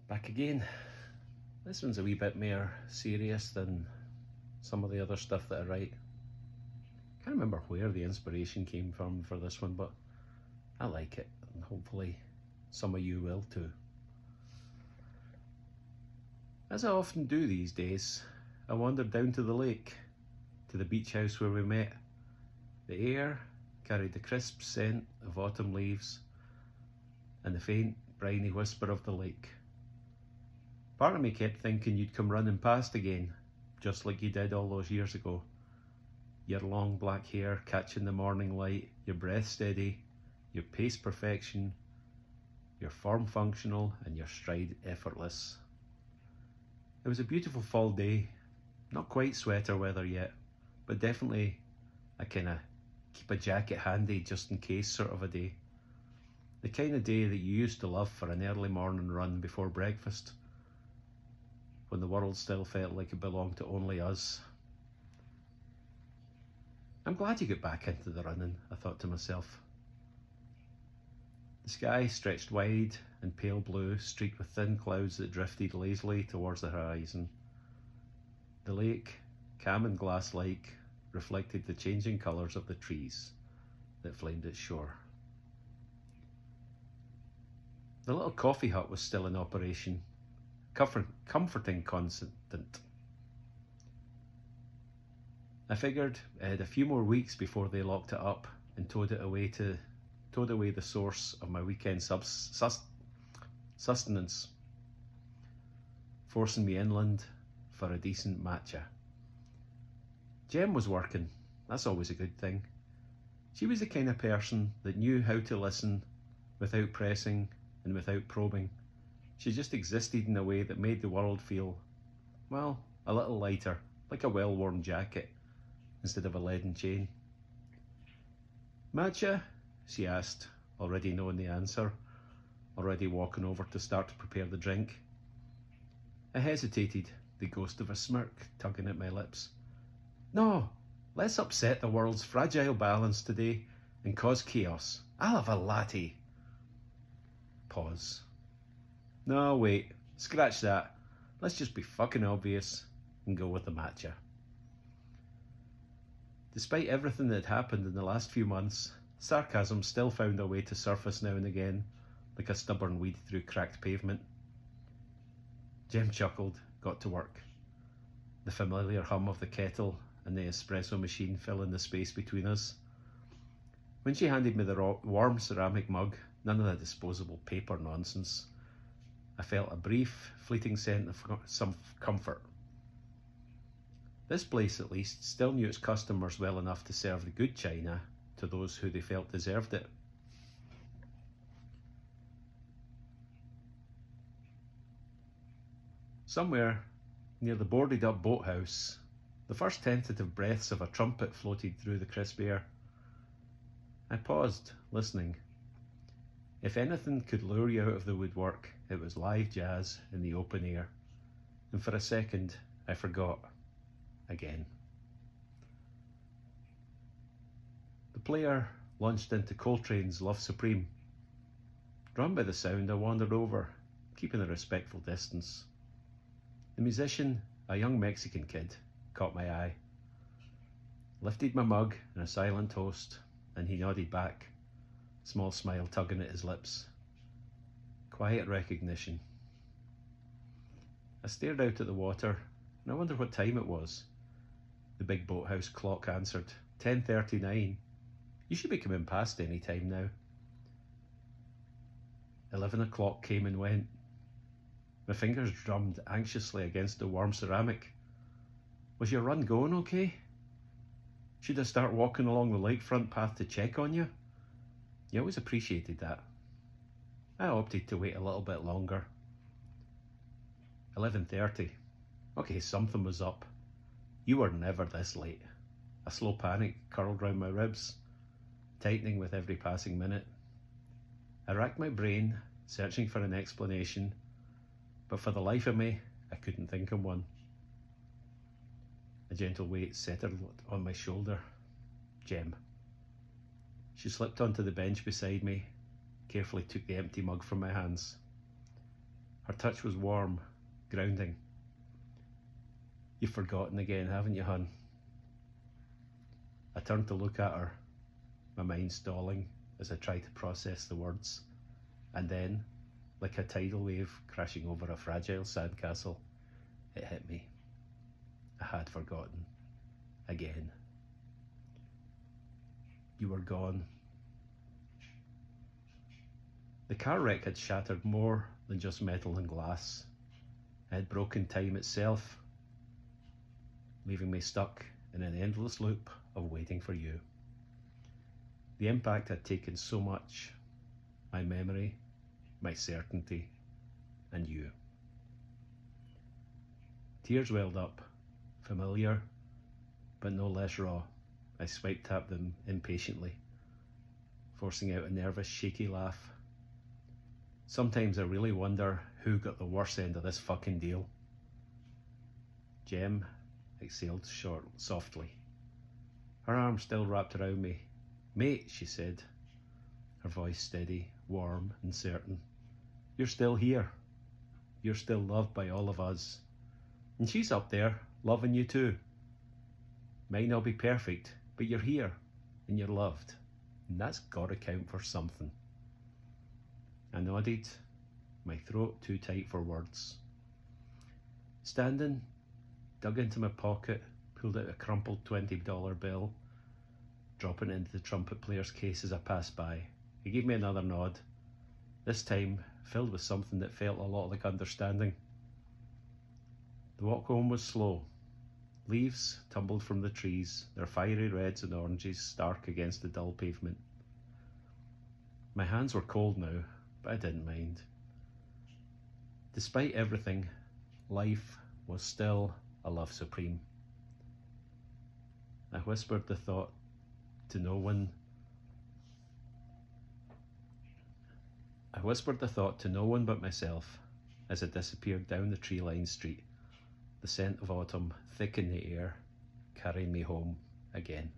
Back again. This one's a wee bit more serious than some of the other stuff that I write. Can't remember where the inspiration came from for this one, but I like it, and hopefully some of you will too. As I often do these days, I wandered down to the lake, to the beach house where we met. The air carried the crisp scent of autumn leaves and the faint, briny whisper of the lake. Part of me kept thinking you'd come running past again, just like you did all those years ago. Your long black hair catching the morning light, your breath steady, your pace perfection, your form functional, and your stride effortless. It was a beautiful fall day, not quite sweater weather yet, but definitely a kind of keep a jacket handy just in case sort of a day. The kind of day that you used to love for an early morning run before breakfast, when the world still felt like it belonged to only us. I'm glad you got back into the running, I thought to myself. The sky stretched wide and pale blue, streaked with thin clouds that drifted lazily towards the horizon. The lake, calm and glass-like, reflected the changing colours of the trees that flamed its shore. The little coffee hut was still in operation, comforting constant. I figured I had a few more weeks before they locked it up and towed away the source of my weekend sustenance, forcing me inland for a decent matcha. Jem was working, that's always a good thing. She was the kind of person that knew how to listen without pressing and without probing. She just existed in a way that made the world feel, well, a little lighter, like a well-worn jacket, instead of a leaden chain. Matcha? She asked, already knowing the answer, already walking over to start to prepare the drink. I hesitated, the ghost of a smirk tugging at my lips. No, let's upset the world's fragile balance today and cause chaos. I'll have a latte. Pause. No, wait, scratch that. Let's just be fucking obvious and go with the matcha. Despite everything that had happened in the last few months, sarcasm still found a way to surface now and again, like a stubborn weed through cracked pavement. Jem chuckled, got to work. The familiar hum of the kettle and the espresso machine filling the space between us. When she handed me the warm ceramic mug, none of the disposable paper nonsense, I felt a brief, fleeting sense of some comfort. This place, at least, still knew its customers well enough to serve the good china to those who they felt deserved it. Somewhere near the boarded up boathouse, the first tentative breaths of a trumpet floated through the crisp air. I paused, listening. If anything could lure you out of the woodwork, it was live jazz in the open air. And for a second, I forgot. Again. The player launched into Coltrane's Love Supreme. Drawn by the sound, I wandered over, keeping a respectful distance. The musician, a young Mexican kid, caught my eye. Lifted my mug in a silent toast, and he nodded back, small smile tugging at his lips. Quiet recognition. I stared out at the water, and I wondered what time it was. The big boathouse clock answered, 10:39. You should be coming past any time now. 11 o'clock came and went. My fingers drummed anxiously against the warm ceramic. Was your run going okay? Should I start walking along the lakefront path to check on you? You always appreciated that. I opted to wait a little bit longer. 11:30. Okay, something was up. You were never this late. A slow panic curled round my ribs, tightening with every passing minute. I racked my brain, searching for an explanation, but for the life of me, I couldn't think of one. A gentle weight settled on my shoulder. Jem. She slipped onto the bench beside me, carefully took the empty mug from my hands. Her touch was warm, grounding. You've forgotten again, haven't you, hun? I turned to look at her, my mind stalling as I tried to process the words, and then, like a tidal wave crashing over a fragile sandcastle, it hit me. I had forgotten. Again. You were gone. The car wreck had shattered more than just metal and glass. It had broken time itself, leaving me stuck in an endless loop of waiting for you. The impact had taken so much, my memory, my certainty, and you. Tears welled up, familiar, but no less raw. I swipe-tapped them impatiently, forcing out a nervous, shaky laugh. Sometimes I really wonder who got the worst end of this fucking deal. Jem exhaled softly, her arm still wrapped around me. Mate, she said, her voice steady, warm and certain. You're still here. You're still loved by all of us. And she's up there, loving you too. Might not be perfect, but you're here, and you're loved. And that's gotta count for something. I nodded, my throat too tight for words. Standing, dug into my pocket, pulled out a crumpled $20 bill, dropping it into the trumpet player's case as I passed by. He gave me another nod, this time filled with something that felt a lot like understanding. The walk home was slow. Leaves tumbled from the trees, their fiery reds and oranges stark against the dull pavement. My hands were cold now, but I didn't mind. Despite everything, life was still a love supreme. I whispered the thought to no one. But myself as I disappeared down the tree-lined street, the scent of autumn thick in the air, carrying me home again.